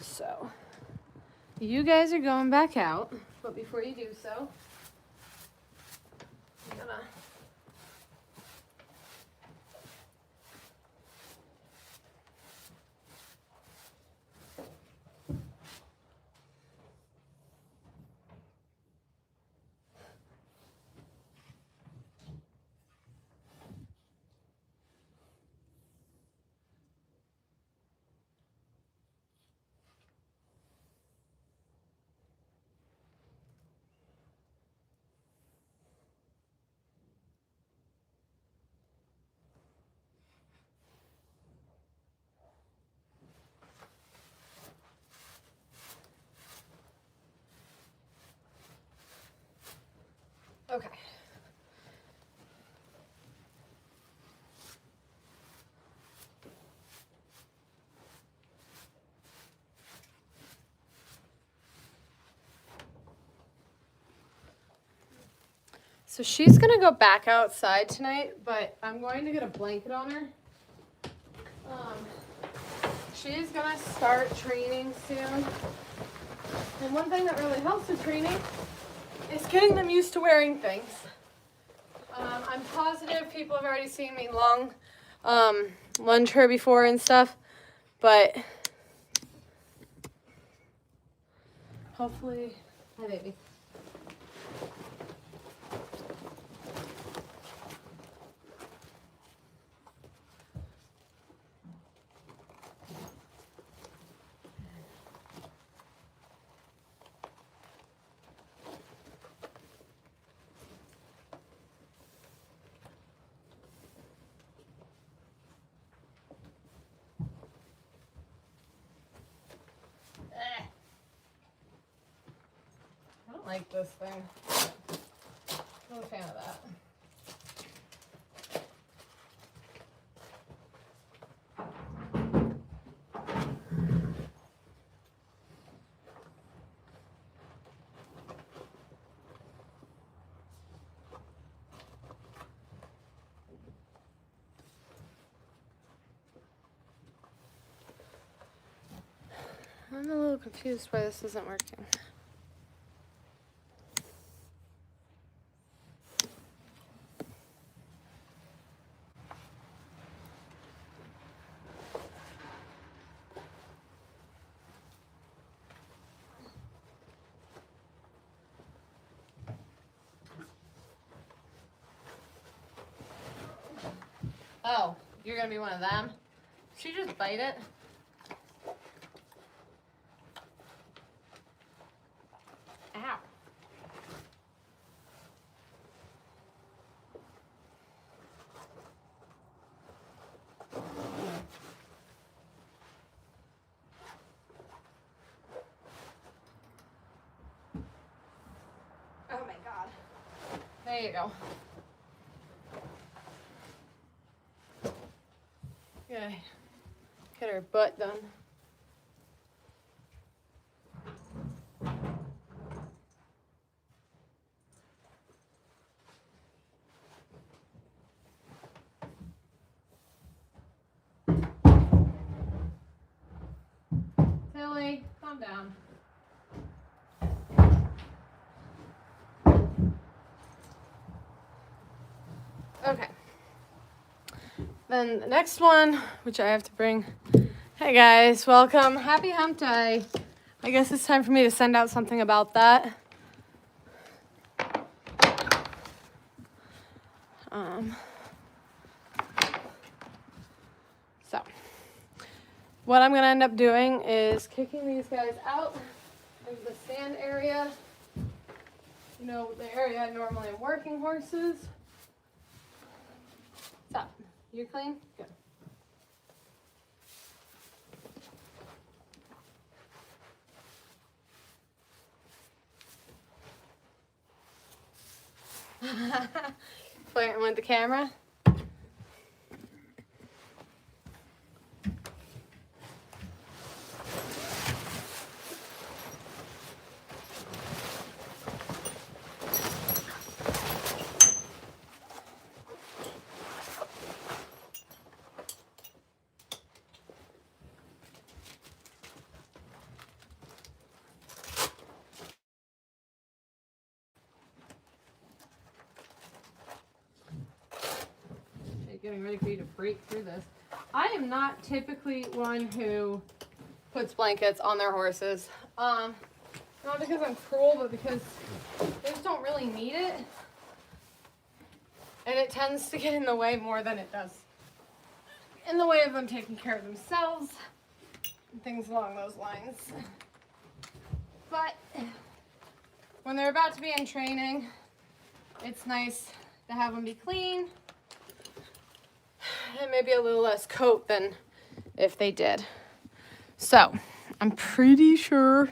So, you guys are going back out, but before you do so, I'm gonna okay. So she's gonna go back outside tonight, but I'm going to get a blanket on her. She's gonna start training soon. And one thing that really helps with training is getting them used to wearing things. I'm positive people have already seen me lunge her before and stuff, but hopefully, hi baby. I don't like this thing. I'm not a fan of that. I'm a little confused why this isn't working. Oh, you're gonna be one of them? She just bite it? Ow. Oh my god. There you go. Okay. Get her butt done. Tilly, calm down. Okay. Then the next one, which I have to bring. Hey guys, welcome. Happy Hump Day. I guess it's time for me to send out something about that. So, what I'm gonna end up doing is kicking these guys out into the sand area. You know, the area I normally am working horses. So, you're clean? Good. Flirting with the camera. getting ready for you to break through this. I am not typically one who puts blankets on their horses. Not because I'm cruel, but because they just don't really need it. And it tends to get in the way more than it does in the way of them taking care of themselves and things along those lines. But when they're about to be in training, it's nice to have them be clean and maybe a little less coat than if they did. So I'm pretty sure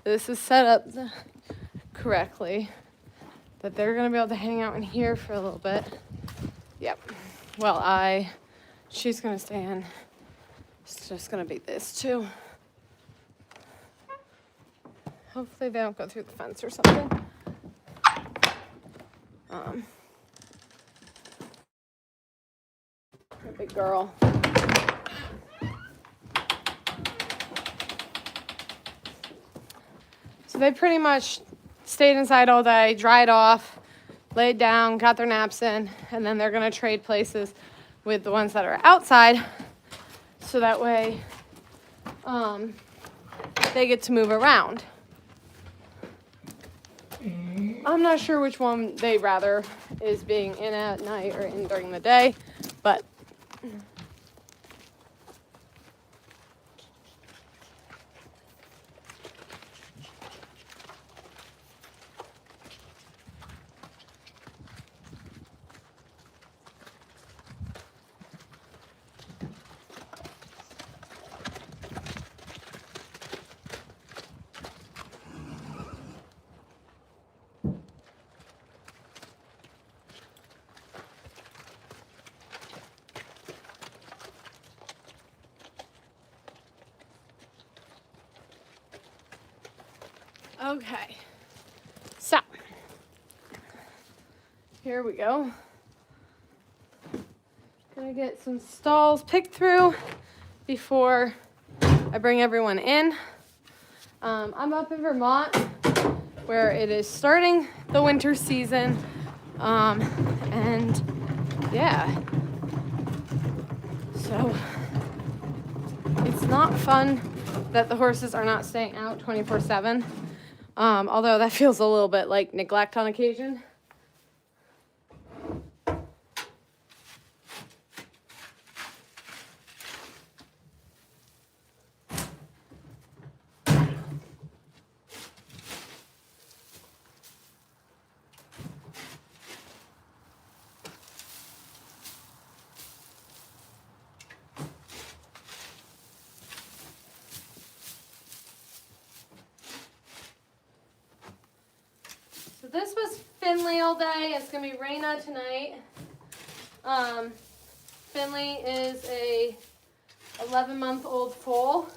this is set up correctly, that they're gonna be able to hang out in here for a little bit. Yep. Well, she's gonna stay in. It's just gonna be this too. Hopefully they don't go through the fence or something. A big girl. So they pretty much stayed inside all day, dried off, laid down, got their naps in, and then they're gonna trade places with the ones that are outside, so that way they get to move around. I'm not sure which one they'd rather is being in at night or in during the day, but okay, so here we go. Gonna get some stalls picked through before I bring everyone in. I'm up in Vermont where it is starting the winter season, and yeah, so it's not fun that the horses are not staying out 24/7. Although that feels a little bit like neglect on occasion. So this was Finley all day. It's gonna be Raina tonight. Finley is a 11-month-old foal.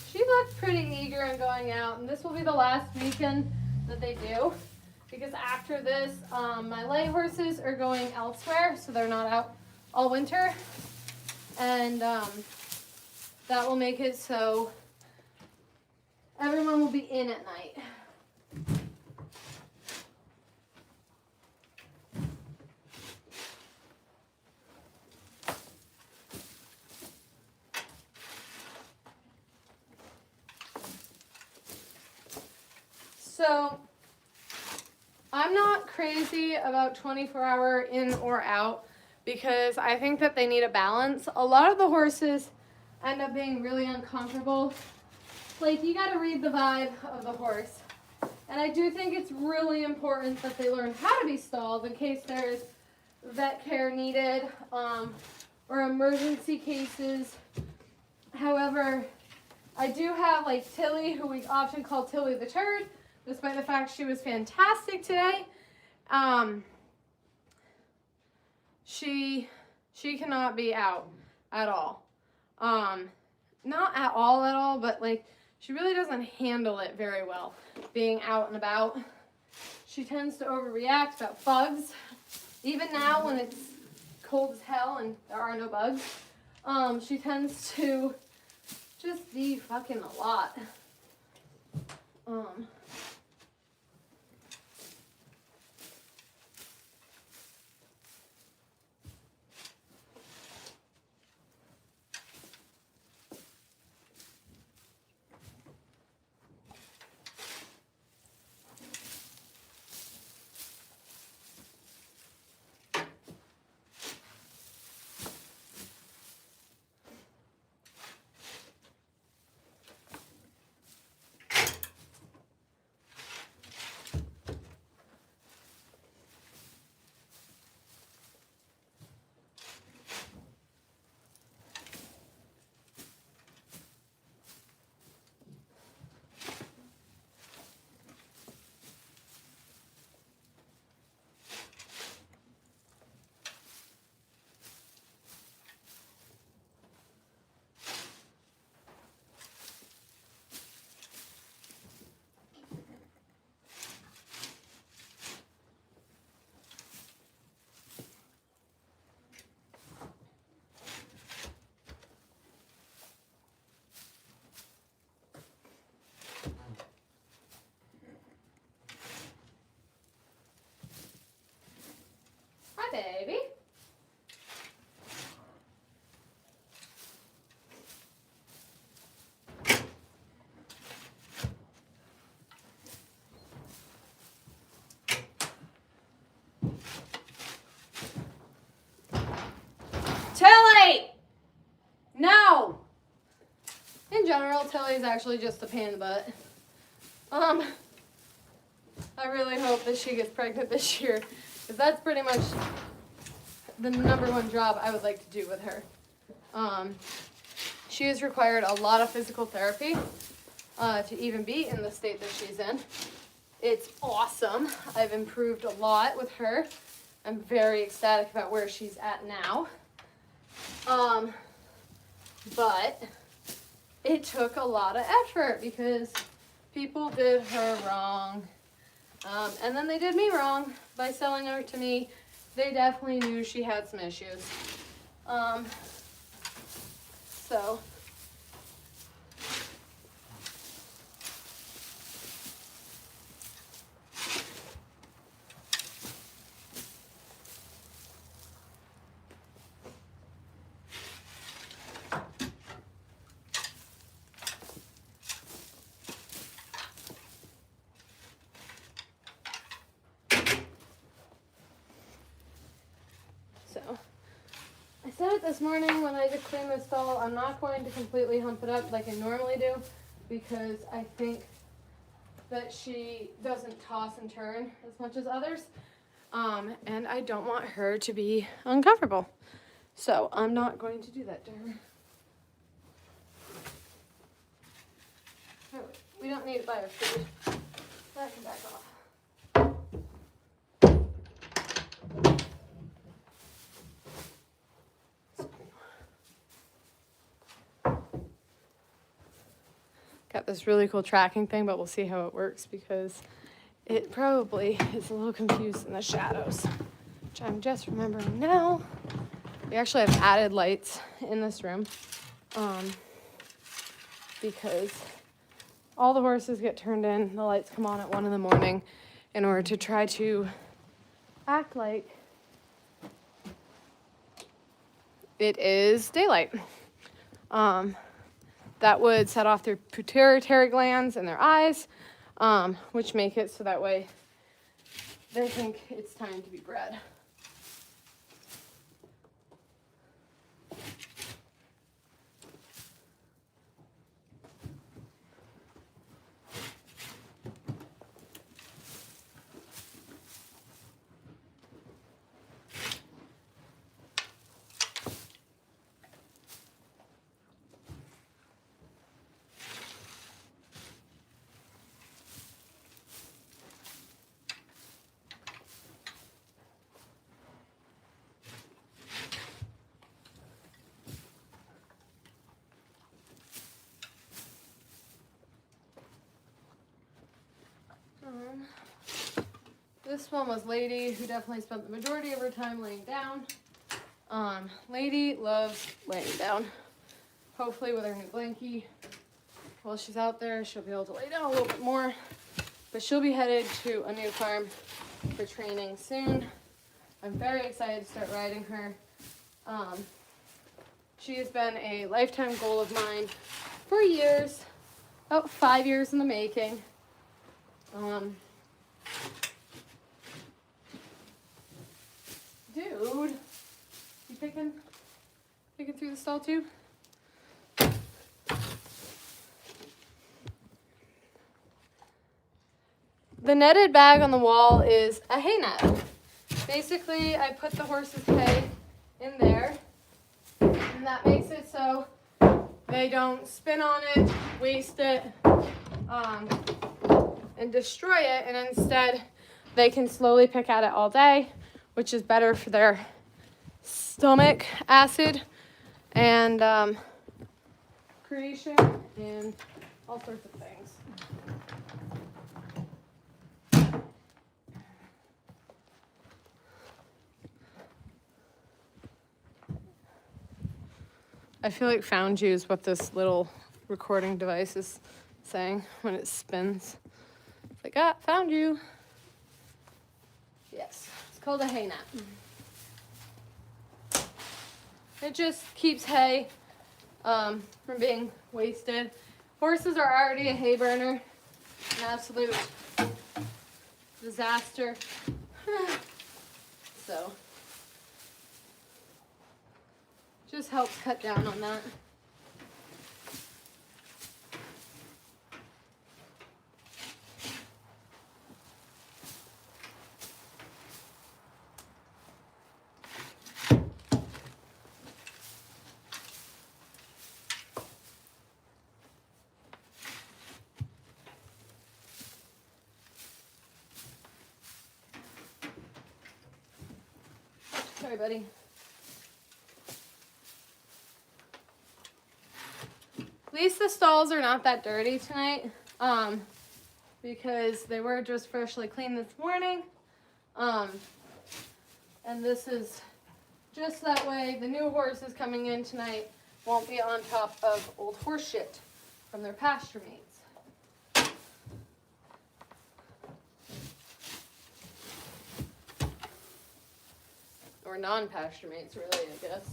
She looked pretty eager in going out, and this will be the last weekend that they do, because after this, my lay horses are going elsewhere, so they're not out all winter, and that will make it so everyone will be in at night. So I'm not crazy about 24-hour in or out, because I think that they need a balance. A lot of the horses end up being really uncomfortable. Like, you got to read the vibe of the horse. And I do think it's really important that they learn how to be stalled in case there's vet care needed, or emergency cases. However, I do have like Tilly, who we often call Tilly the Turd, despite the fact she was fantastic today. She cannot be out at all. Not at all, but like she really doesn't handle it very well, being out and about. She tends to overreact about bugs. Even now when it's cold as hell and there are no bugs, she tends to just be fucking a lot. Hi, baby. Tilly! No! In general, Tilly's actually just a pain in the butt. I really hope that she gets pregnant this year, because that's pretty much the #1 job I would like to do with her. She has required a lot of physical therapy to even be in the state that she's in. It's awesome. I've improved a lot with her. I'm very ecstatic about where she's at now. But it took a lot of effort because people did her wrong. And then they did me wrong by selling her to me. They definitely knew she had some issues. So I said it this morning when I did clean the stall. I'm not going to completely hump it up like I normally do because I think that she doesn't toss and turn as much as others. And I don't want her to be uncomfortable. So I'm not going to do that to her. Oh, we don't need it by our food. That can back off. Got this really cool tracking thing, but we'll see how it works because it probably is a little confused in the shadows, which I'm just remembering now. We actually have added lights in this room because all the horses get turned in. The lights come on at 1 in the morning in order to try to act like it is daylight. That would set off their pituitary glands in their eyes, which make it so that way they think it's time to be bred. This one was Lady, who definitely spent the majority of her time laying down. Lady loves laying down. Hopefully with her new blankie, while she's out there, she'll be able to lay down a little bit more. But she'll be headed to a new farm for training soon. I'm very excited to start riding her. She has been a lifetime goal of mine for years, about 5 years in the making. Dude, you picking through the stall too? The netted bag on the wall is a hay net. Basically, I put the horse's hay in there, and that makes it so they don't spin on it, waste it, and destroy it, and instead they can slowly pick at it all day, which is better for their stomach acid and creation and all sorts of things. I feel like found you is what this little recording device is saying when it spins. It's like, ah, found you. Yes, it's called a hay net. It just keeps hay from being wasted. Horses are already a hay burner, an absolute disaster. So, just helps cut down on that. Sorry, buddy. At least the stalls are not that dirty tonight, because they were just freshly cleaned this morning. And this is just that way the new horses coming in tonight won't be on top of old horse shit from their pasture mates. Or non-pasture mates, really, I guess.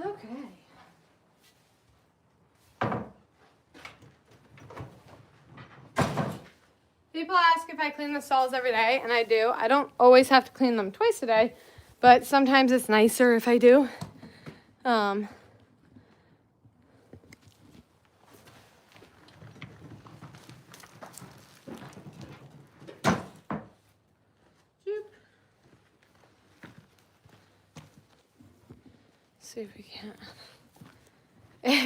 Okay. People ask if I clean the stalls every day, and I do. I don't always have to clean them twice a day, but sometimes it's nicer if I do. See if we can.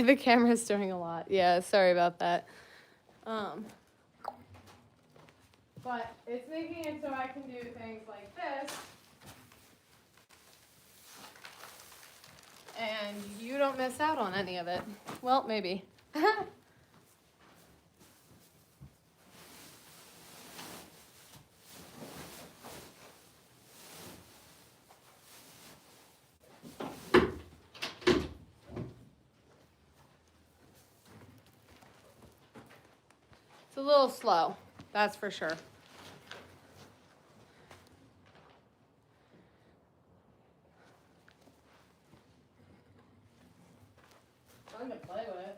The camera's doing a lot. Yeah, sorry about that. But it's making it so I can do things like this. And you don't miss out on any of it. Well, maybe. It's a little slow, that's for sure. fun to play with.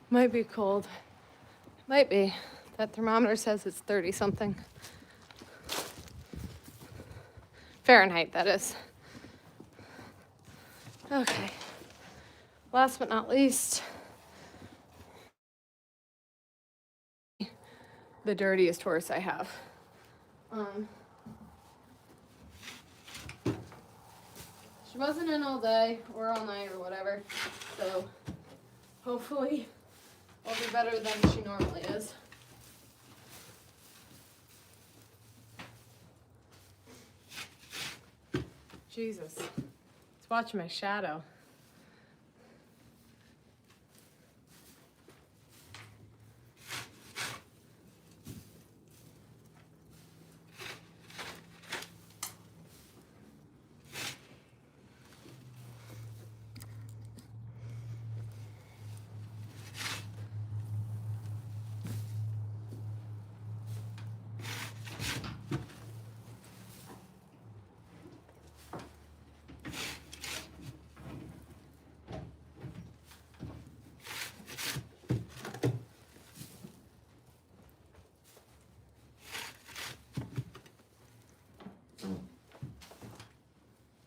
Might be cold. Might be. That thermometer says it's 30 something. Fahrenheit, that is. Okay. Last but not least, the dirtiest horse I have. She wasn't in all day or all night or whatever, so hopefully I'll be better than she normally is. Jesus, it's watching my shadow.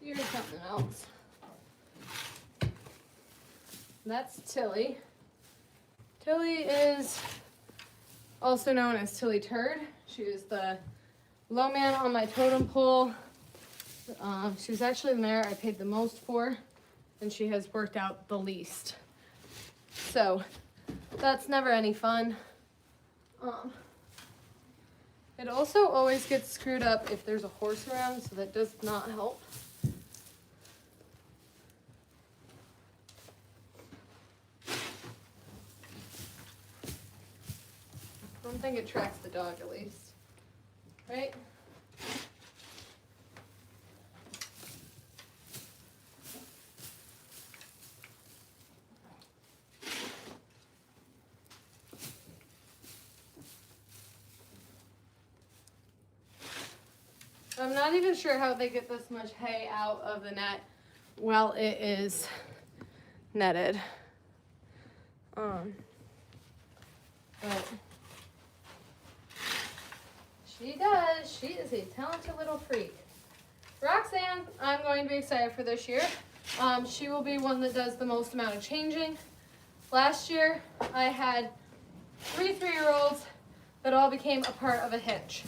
Here's something else. That's Tilly. Tilly is also known as Tilly Turd. She is the low man on my totem pole. She was actually the mare I paid the most for, and she has worked out the least. So that's never any fun. It also always gets screwed up if there's a horse around, so that does not help. I don't think it tracks the dog at least, right? I'm not even sure how they get this much hay out of the net while it is netted. But she does. She is a talented little freak. Roxanne, I'm going to be excited for this year. She will be one that does the most amount of changing. Last year, I had 3 3-year-olds that all became a part of a hitch.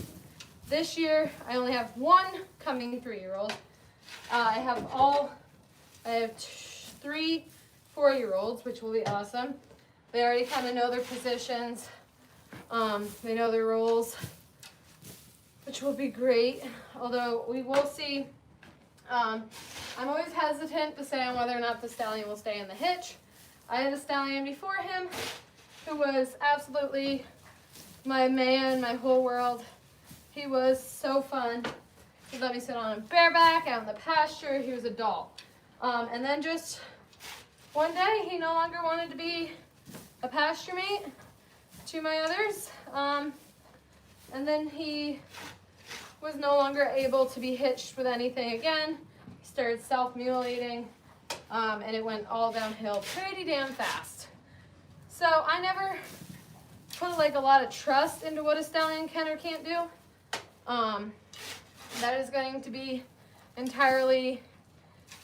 This year, I only have 1 coming 3-year-old. I have 3 4-year-olds, which will be awesome. They already kind of know their positions. They know their roles, which will be great. Although we will see. I'm always hesitant to say on whether or not the stallion will stay in the hitch. I had a stallion before him who was absolutely my man, my whole world. He was so fun. He let me sit on him bareback out in the pasture. He was a doll. And then just one day, he no longer wanted to be a pasture mate to my others. And then he was no longer able to be hitched with anything again. He started self-mutilating, and it went all downhill pretty damn fast. So I never put like a lot of trust into what a stallion can or can't do. That is going to be entirely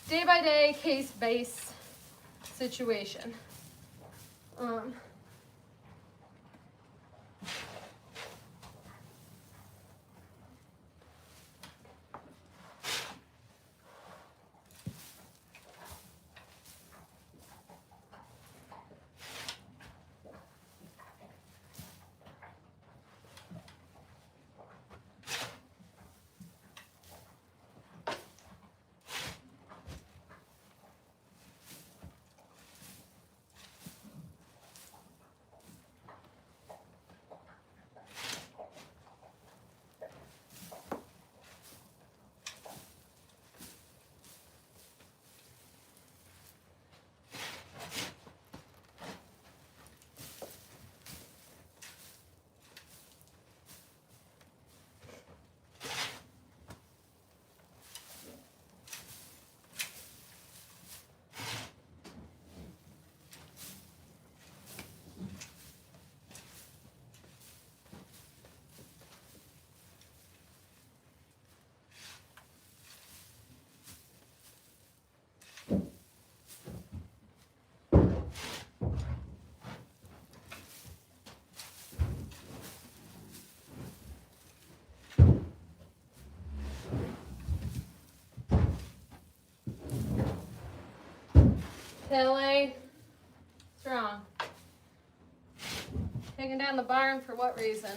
day-by-day, case-based situation. Kelly, what's wrong? Taking down the barn for what reason?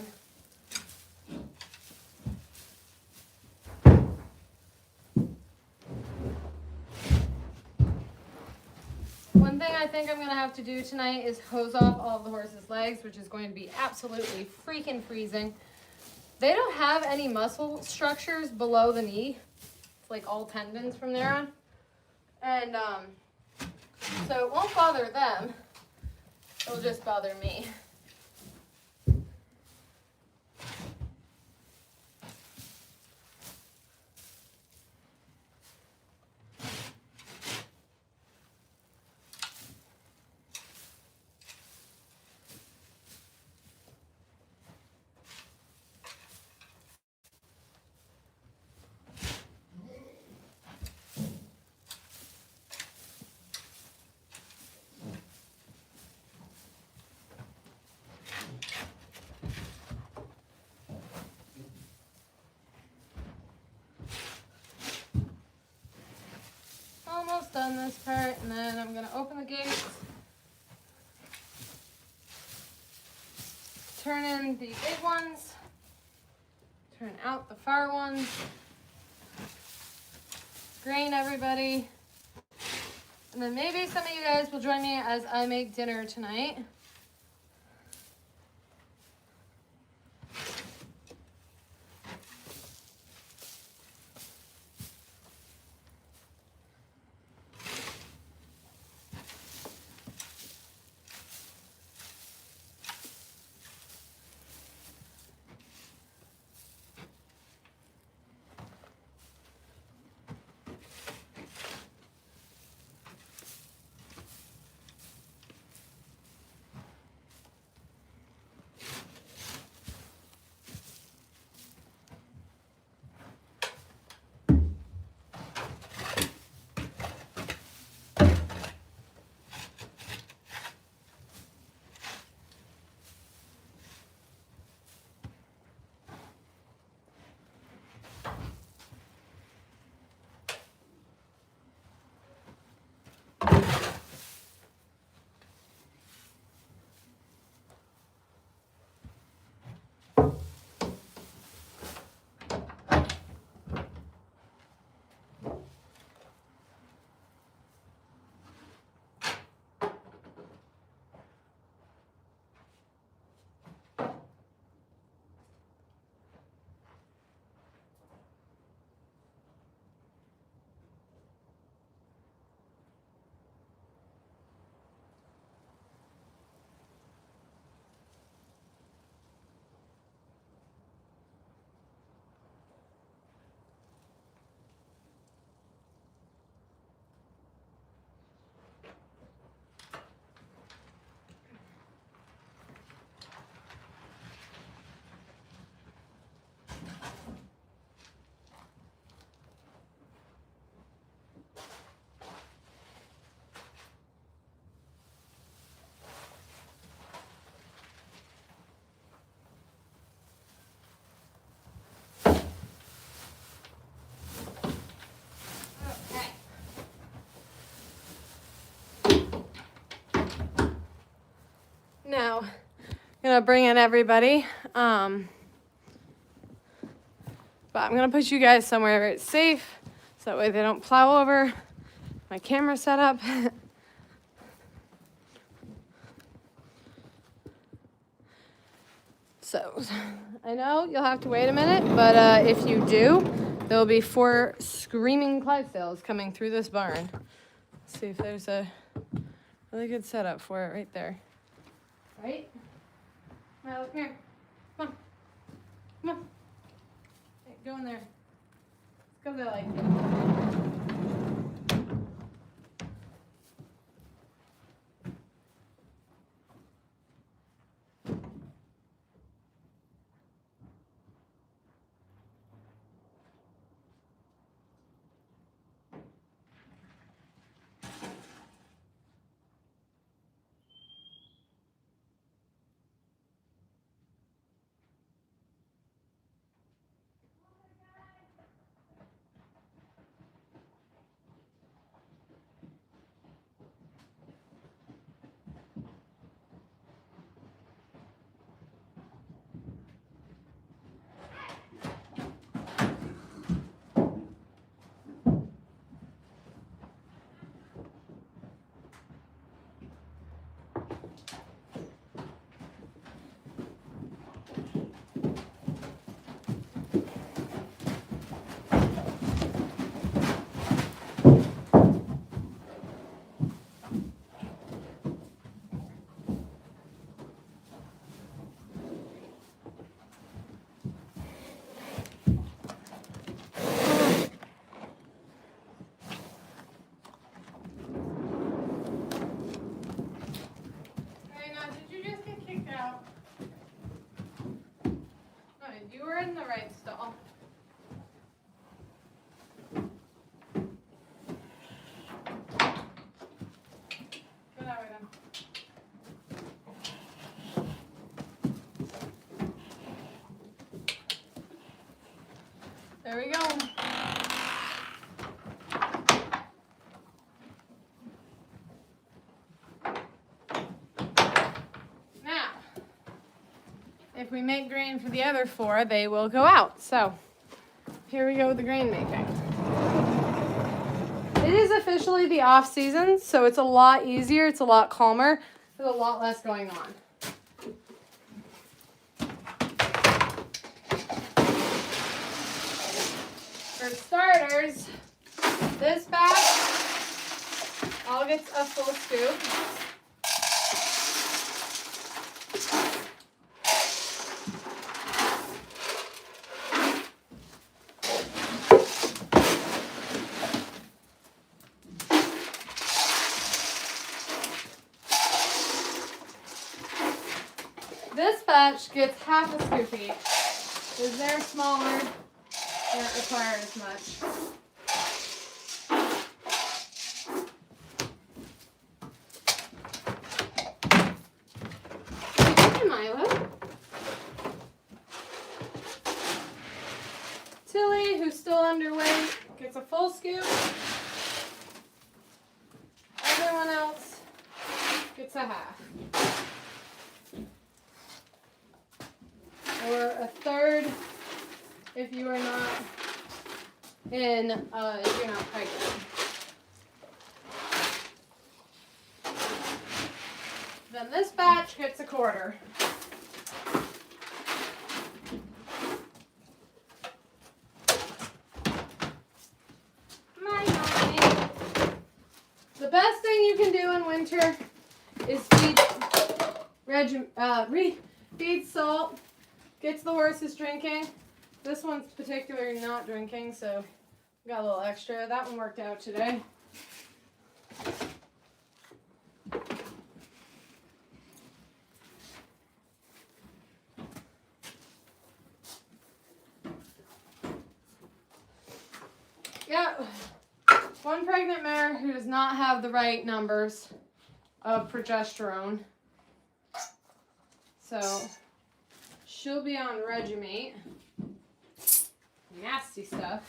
One thing I think I'm going to have to do tonight is hose off all of the horse's legs, which is going to be absolutely freaking freezing. They don't have any muscle structures below the knee. It's like all tendons from there on. And so it won't bother them. It'll just bother me. Almost done this part, and then I'm going to open the gates, turn in the big ones, turn out the far ones, grain everybody, and then maybe some of you guys will join me as I make dinner tonight. gonna bring in everybody. But I'm gonna put you guys somewhere where it's safe, so that way they don't plow over my camera setup. So, I know you'll have to wait a minute, but if you do, there'll be 4 screaming Clydesdales coming through this barn. Let's see if there's a really good setup for it right there. Right? Milo, come here. Come on. Come on. Hey, go in there. Let's go there like. You were in the right stall. Go that way then. There we go. Now, if we make grain for the other 4, they will go out. So, here we go with the grain making. It is officially the off season, so it's a lot easier, it's a lot calmer, there's a lot less going on. For starters, this batch all gets a full scoop. This batch gets half a scoop each, because they're smaller, they don't require as much. Hey, Milo. Tilly, who's still underweight, gets a full scoop. Everyone else gets a half. Or a third if you are not if you're not pregnant. Then this batch gets a quarter. The best thing you can do in winter is feed salt. Gets the horses drinking. This one's particularly not drinking, so got a little extra. That one worked out today. Yeah, one pregnant mare who does not have the right numbers of progesterone. So she'll be on Regimate. Nasty stuff.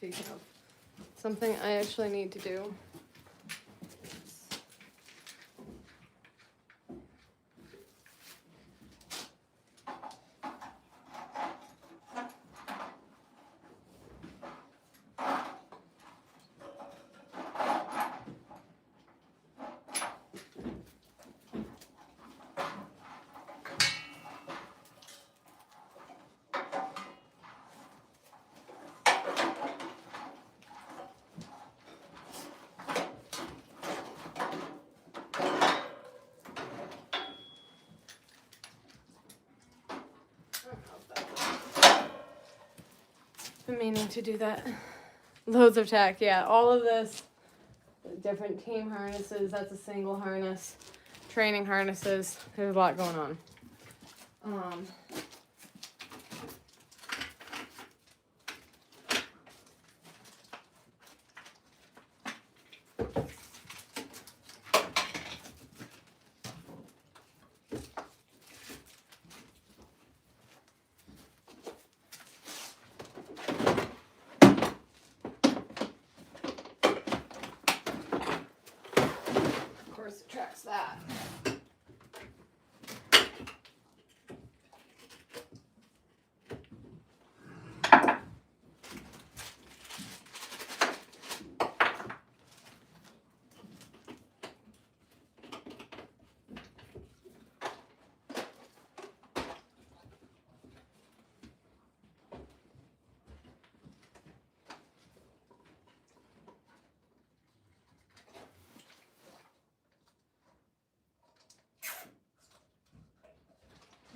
Speaking of something I actually need to do. Been meaning to do that. Loads of tack, yeah. All of this, different team harnesses. That's a single harness. Training harnesses. There's a lot going on. Of course, it tracks that.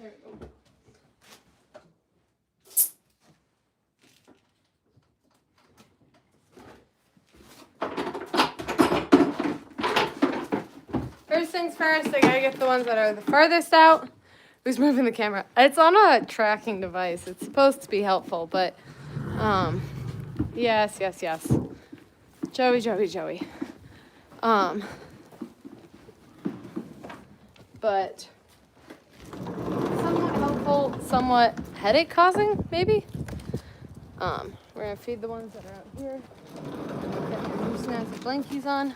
There we go. First things first, I gotta get the ones that are the farthest out. Who's moving the camera? It's on a tracking device. It's supposed to be helpful, but yes. Joey. But somewhat helpful, somewhat headache causing, maybe. We're gonna feed the ones that are out here. Get the new snacks and blankies on.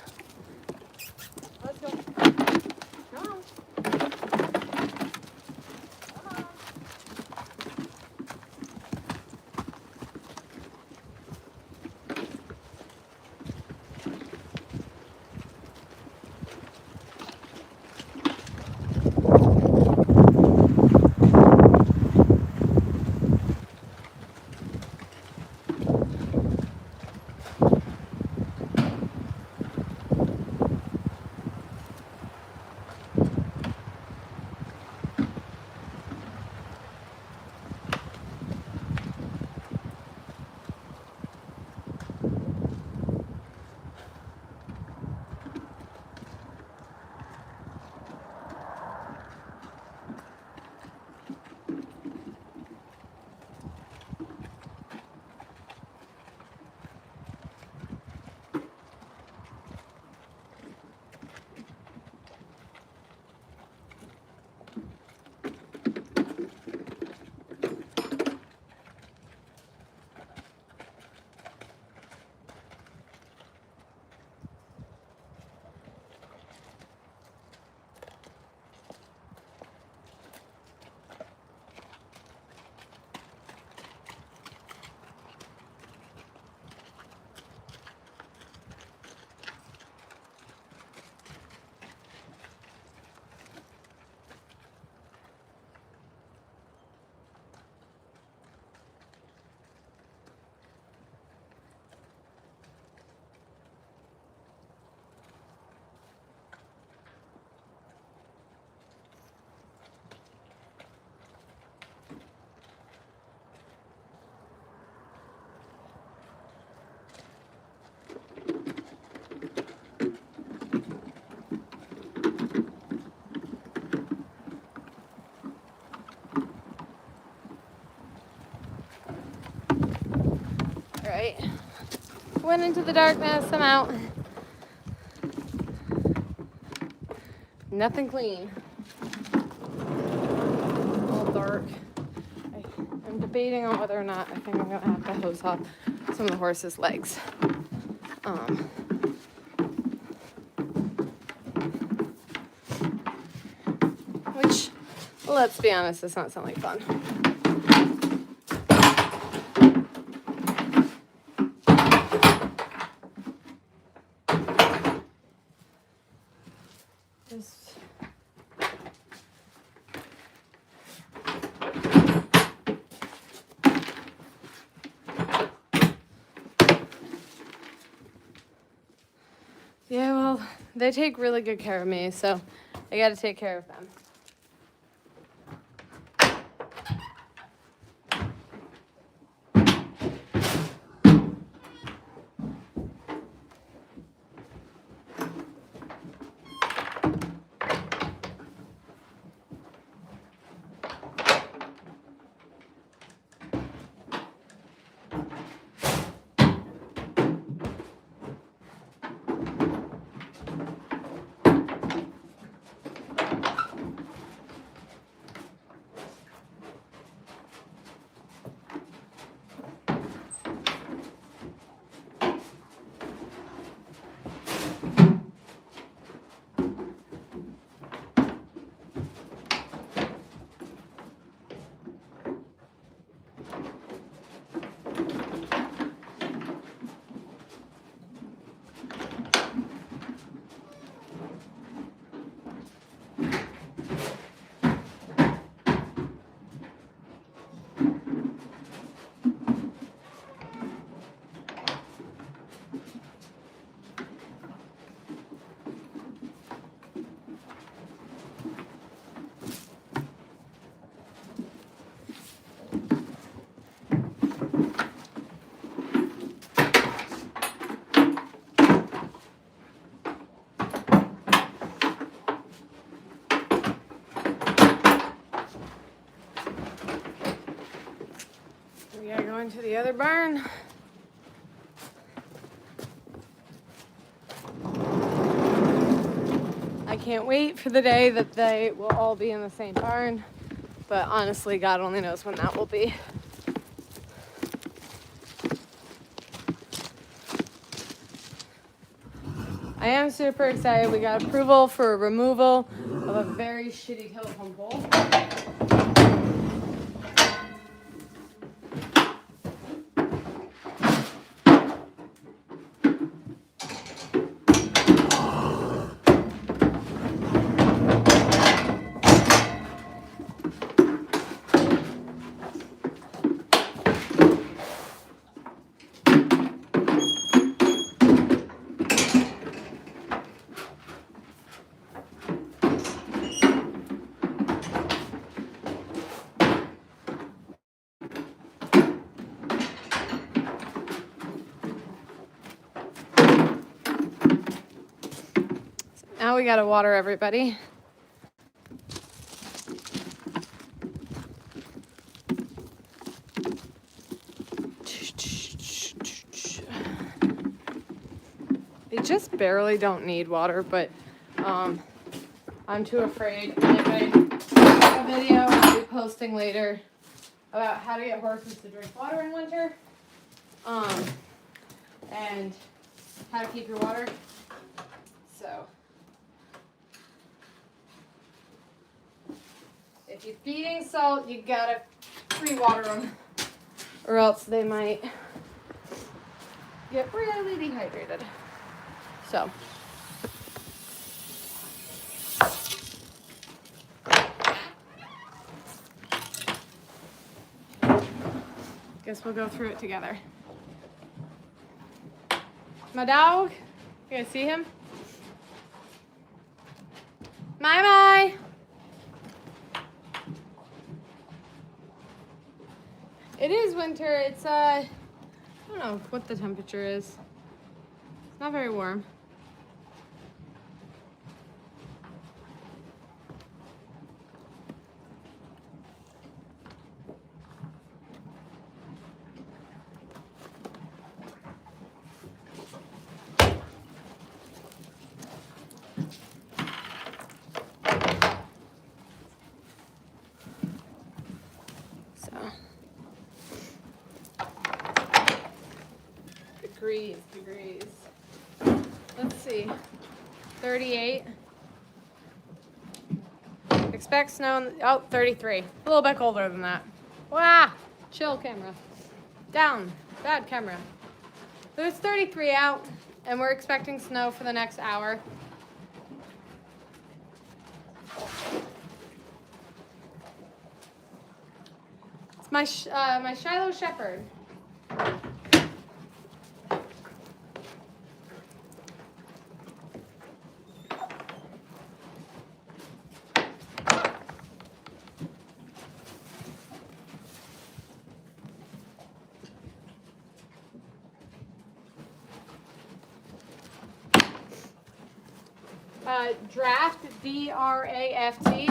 Let's go. Come on. Right. Went into the darkness, I'm out. Nothing clean. All dark. I'm debating on whether or not I think I'm gonna have to hose off some of the horse's legs. Which, let's be honest, does not sound like fun. Just yeah, well, they take really good care of me, so I got to take care of them. We gotta go into the other barn. I can't wait for the day that they will all be in the same barn, but honestly, God only knows when that will be. I am super excited. We got approval for removal of a very shitty telephone pole. Now we gotta water everybody. They just barely don't need water, but I'm too afraid. Like I have a video I'll be posting later about how to get horses to drink water in winter, and how to keep your water. So if you're feeding salt, you gotta pre-water them, or else they might get really dehydrated. So guess we'll go through it together. My dog, you guys see him? My. It is winter. It's I don't know what the temperature is. It's not very warm. see, 38. Expect snow, oh, 33. A little bit colder than that. Wow, chill camera. Down, bad camera. There's 33 out, and we're expecting snow for the next hour. It's my Shiloh Shepherd. Draft, D-R-A-F-T.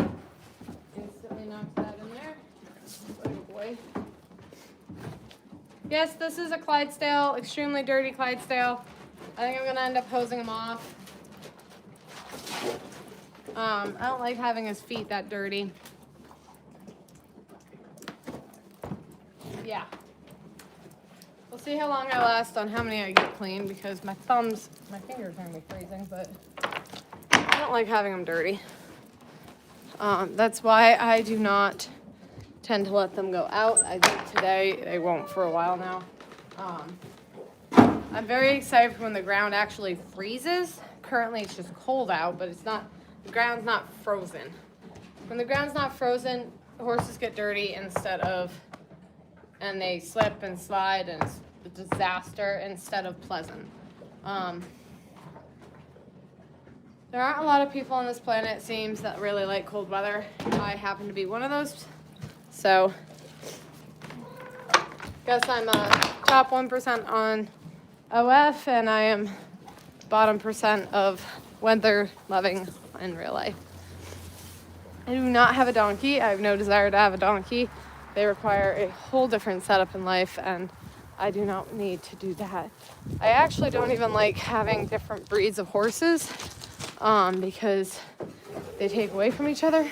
Instantly knocks that in there. Oh boy. Yes, this is a Clydesdale, extremely dirty Clydesdale. I think I'm gonna end up hosing him off. I don't like having his feet that dirty. Yeah. We'll see how long I last on how many I get clean because my fingers are gonna be freezing, but I don't like having them dirty. That's why I do not tend to let them go out. I think today they won't for a while now. I'm very excited for when the ground actually freezes. Currently it's just cold out, but the ground's not frozen. When the ground's not frozen, horses get dirty and they slip and slide, and it's a disaster instead of pleasant. There aren't a lot of people on this planet, it seems, that really like cold weather. I happen to be one of those. So, guess I'm top 1% on OF, and I am bottom percent of weather loving in real life. I do not have a donkey. I have no desire to have a donkey. They require a whole different setup in life, and I do not need to do that. I actually don't even like having different breeds of horses because they take away from each other.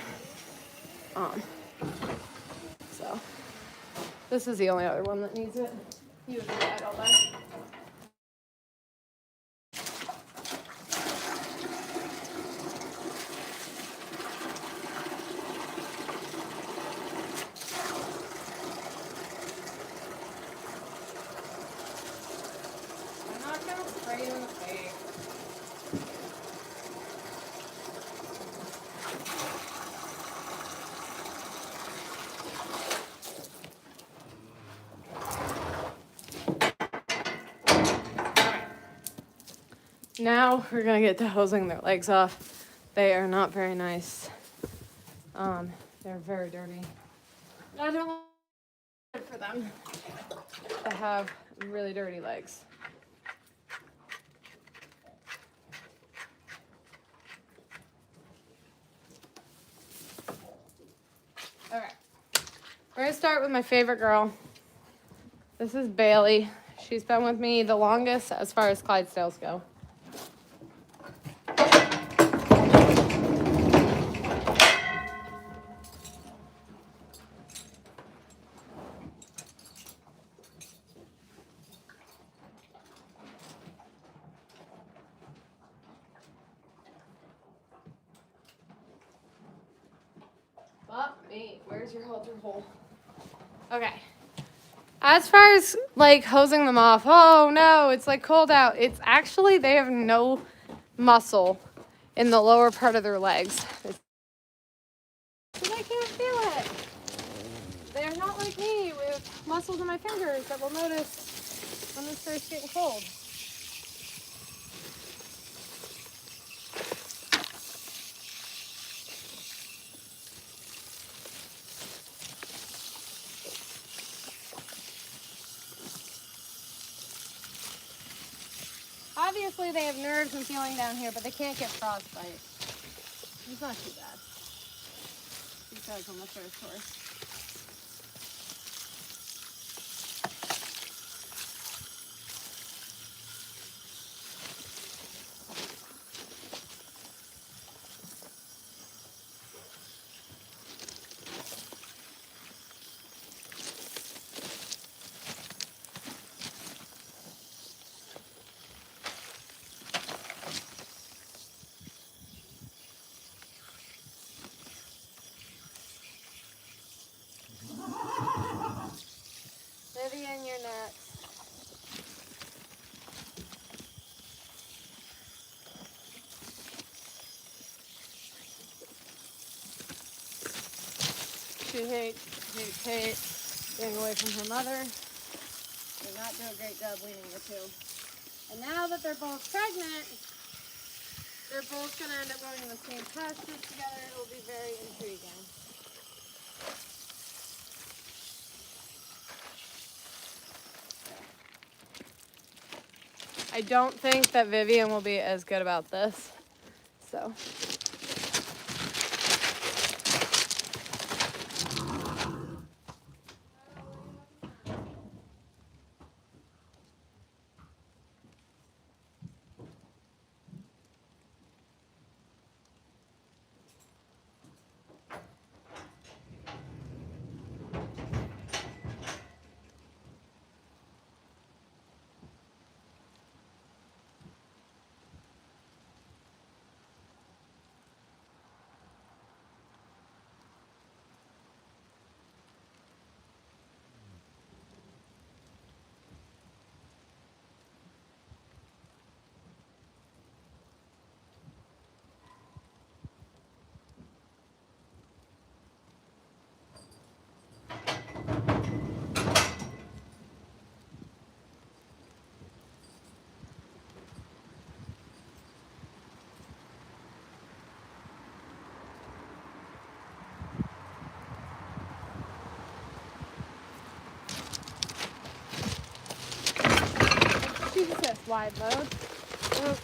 So this is the only other one that needs it. He was ride all day. I'm not gonna spray you in the face. Now we're gonna get to hosing their legs off. They are not very nice. They're very dirty. I don't want it for them to have really dirty legs. Okay, we're gonna start with my favorite girl. This is Bailey. She's been with me the longest as far as Clydesdales go. Fuck me. Where's your halter hole? Okay. As far as like hosing them off, oh no, it's like cold out. It's actually, they have no muscle in the lower part of their legs. I can't feel it. They're not like me with muscles in my fingers that will notice when it starts getting cold. Obviously they have nerves and feeling down here, but they can't get frostbite. It's not too bad. These guys on the first horse. She hates getting away from her mother. Did not do a great job weaning the two. And now that they're both pregnant, they're both going to end up going in the same pasture together. It will be very intriguing. I don't think that Vivian will be as good about this. So. Jesus, wide load. Oh.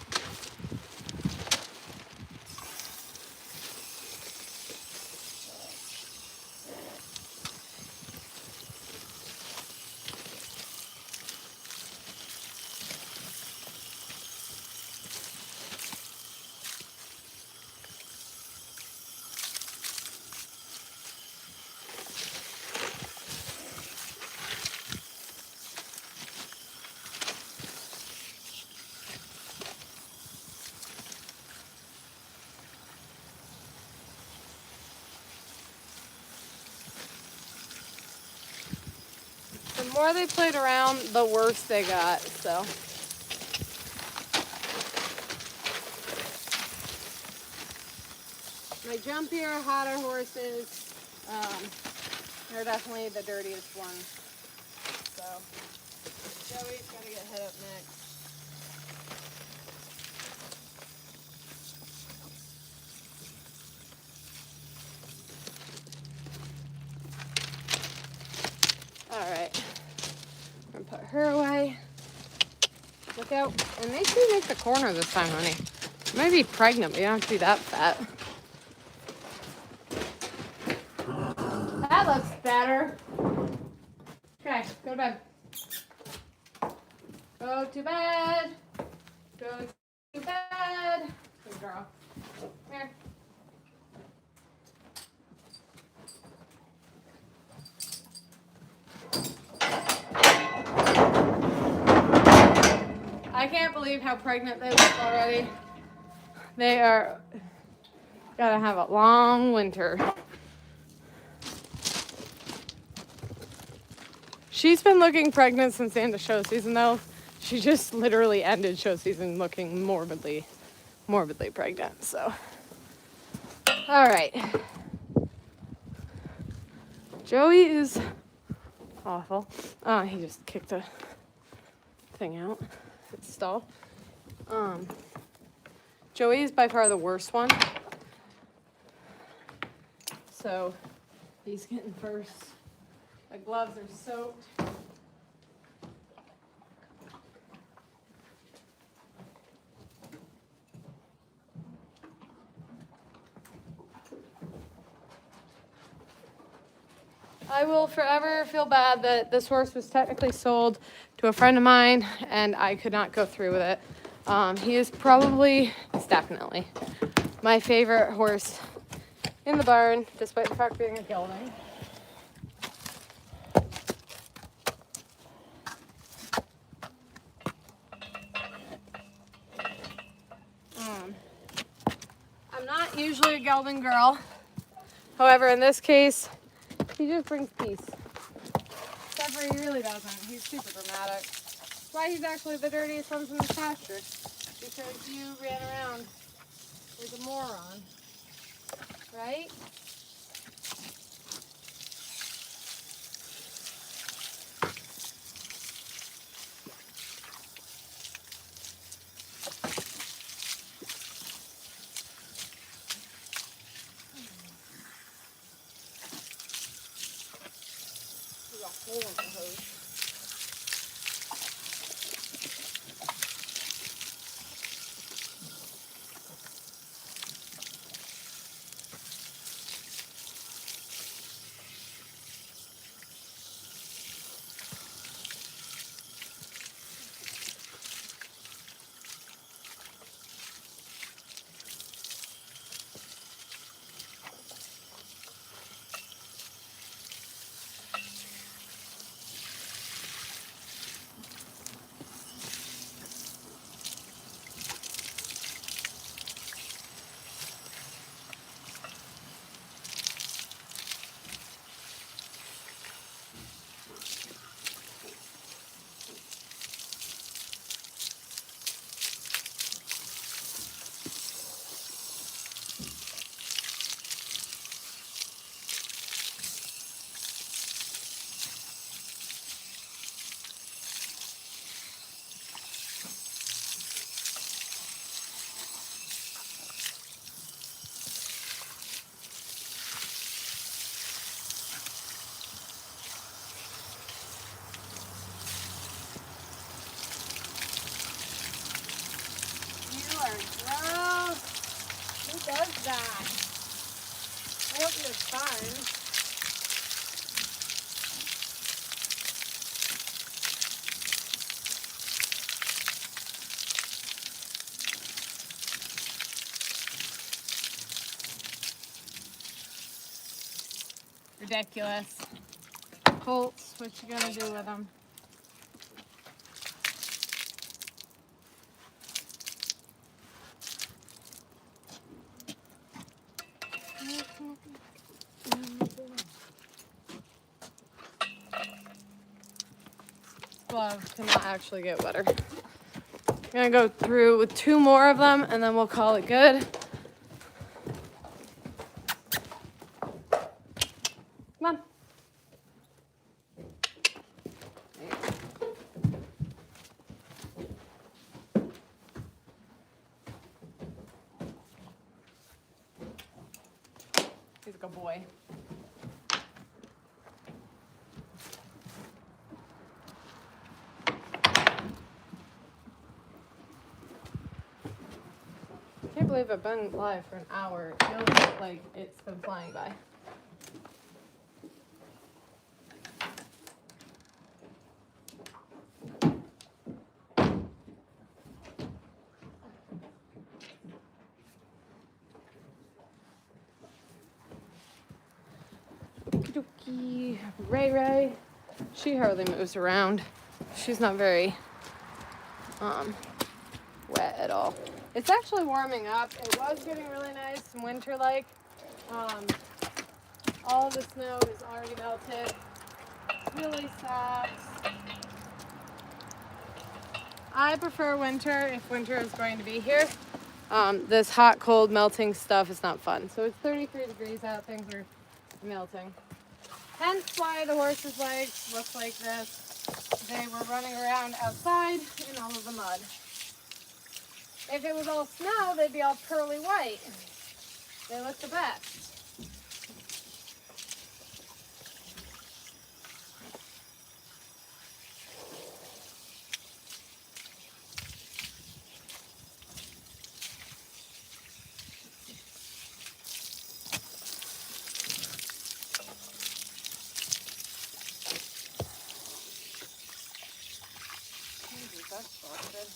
The more they played around, the worse they got, so. My jumpier, hotter horses, they're definitely the dirtiest ones. So, Joey's gotta get head up next. All right, I'm gonna put her away. Look out, and make sure you make the corner this time, honey. You might be pregnant, but you don't have to be that fat. That looks better. Okay, go to bed. Go to bed. Go to bed. Good girl. Come here. I can't believe how pregnant they look already. They are gotta have a long winter. She's been looking pregnant since the end of show season though. She just literally ended show season looking morbidly pregnant, so. All right. Joey is awful. He just kicked a thing out. It's stalled. Joey is by far the worst one. So he's getting first. My gloves are soaked. I will forever feel bad that this horse was technically sold to a friend of mine and I could not go through with it. He's definitely my favorite horse in the barn, despite the fact being a gelding. I'm not usually a gelding girl. However, in this case, he just brings peace. Except for he really doesn't. He's super dramatic. That's why he's actually the dirtiest ones in the pasture. Because you ran around like a moron. Right? Hold on, my hose. You are gross. Who does that? I hope you have fun. Ridiculous. Colts, what you gonna do with them? Glove cannot actually get wetter. I'm gonna go through with 2 more of them and then we'll call it good. Come on. He's a good boy. I can't believe I've been live for an hour. It feels like it's been flying by. Okey-dokey. Ray. She hardly moves around. She's not very wet at all. It's actually warming up. It was getting really nice and winter-like. All the snow is already melted. Really sucks. I prefer winter if winter is going to be here. This hot, cold, melting stuff is not fun. So it's 33 degrees out. Things are melting. Hence why the horses' legs look like this. They were running around outside in all of the mud. If it was all snow, they'd be all pearly white. They look the best. That's busted.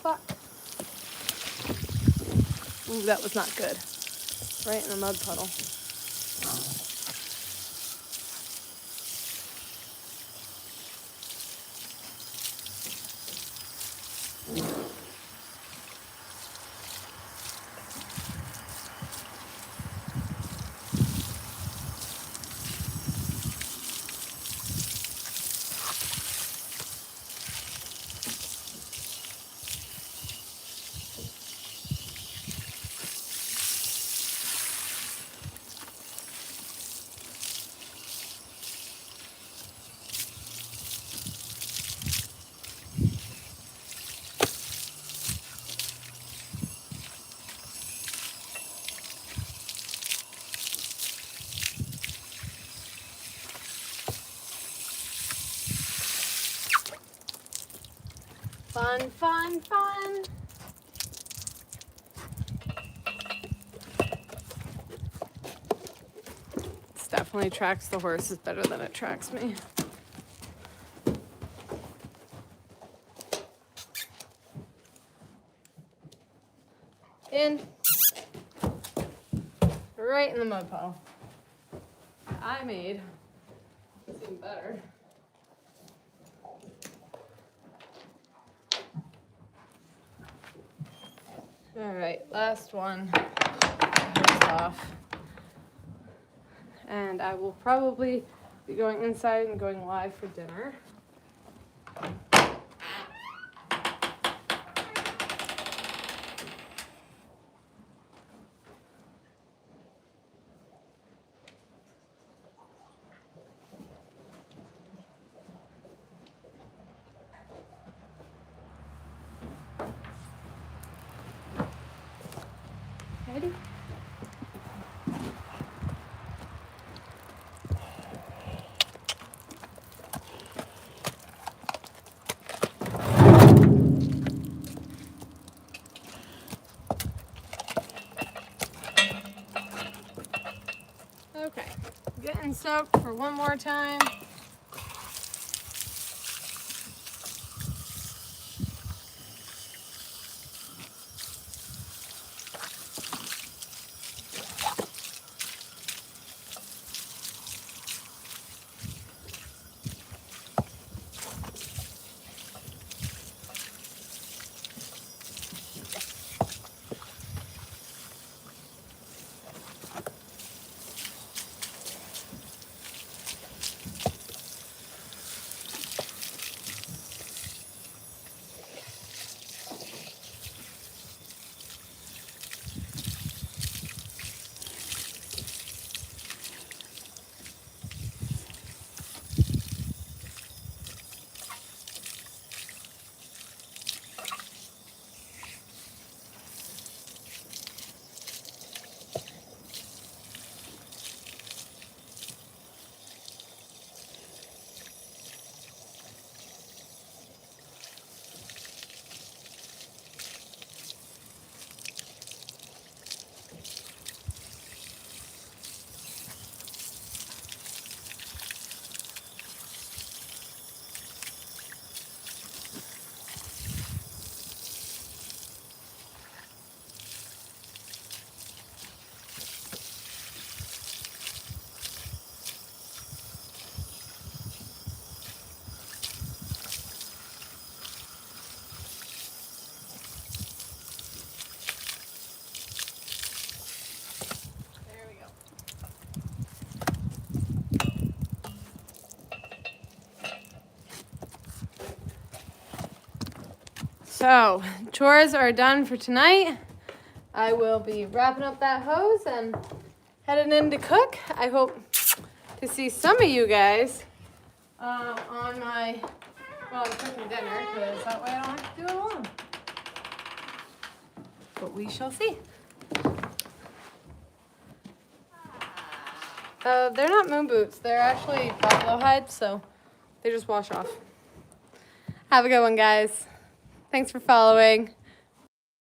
Fuck. Ooh, that was not good. Right in the mud puddle. Fun, fun, fun. This definitely tracks the horses better than it tracks me. In. Right in the mud puddle. I made. It's even better. All right, last one. First off. And I will probably be going inside and going live for dinner. Ready? Okay, getting soaked for one more time. So, chores are done for tonight. I will be wrapping up that hose and heading in to cook. I hope to see some of you guys on my, well, I'm cooking dinner because that way I don't have to do it alone. But we shall see. They're not moon boots. They're actually buffalo hide, so they just wash off. Have a good one, guys. Thanks for following.